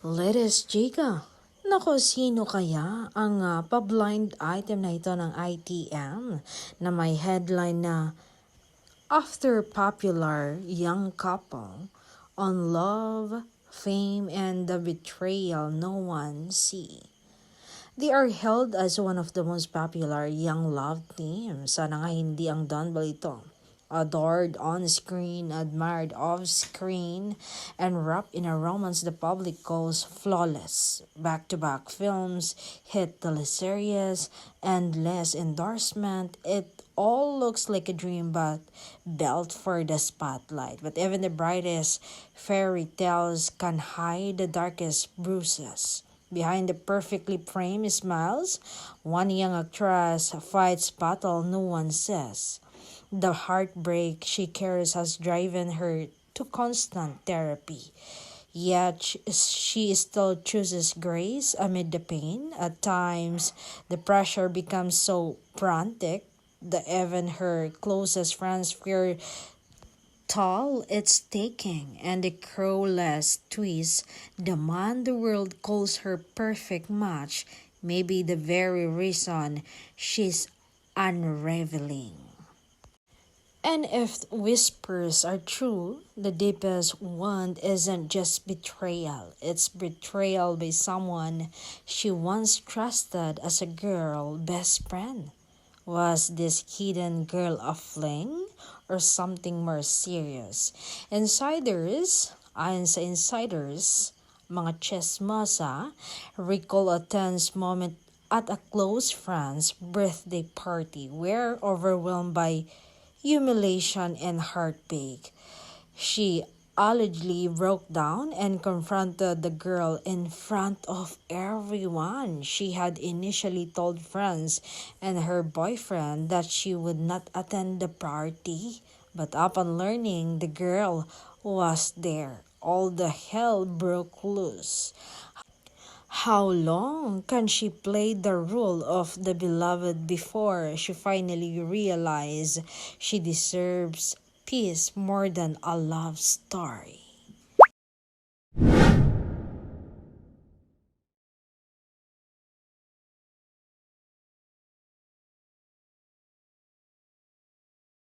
Lettuce Chica. Nako, sino kaya ang pa-blind item na ito ng ITM na may headline na After Popular Young Couple on Love, Fame, and the Betrayal No One See. They are held as one of the most popular young love teams. Sana nga hindi ang Dunball ito. Adored on-screen, admired off-screen, and wrapped in a romance the public calls flawless. Back-to-back films, hit teleseries, endless endorsement. It all looks like a dream but built for the spotlight. But even the brightest fairy tales can hide the darkest bruises. Behind the perfectly framed smiles, one young actress fights battle no one says. The heartbreak she carries has driven her to constant therapy. Yet she still chooses grace amid the pain. At times, the pressure becomes so frantic that even her closest friends fear toll it's taking, and the cruelest twist, the man the world calls her perfect match, may be the very reason she's unraveling. And if whispers are true, the deepest wound isn't just betrayal, it's betrayal by someone she once trusted as a girl best friend. Was this hidden girl a fling or something more serious? Ayon sa insiders, mga chismosa, recall a tense moment at a close friend's birthday party where overwhelmed by humiliation and heartbreak. She allegedly broke down and confronted the girl in front of everyone. She had initially told friends and her boyfriend that she would not attend the party, but upon learning the girl was there, all the hell broke loose. How long can she play the role of the beloved before she finally realizes she deserves peace more than a love story?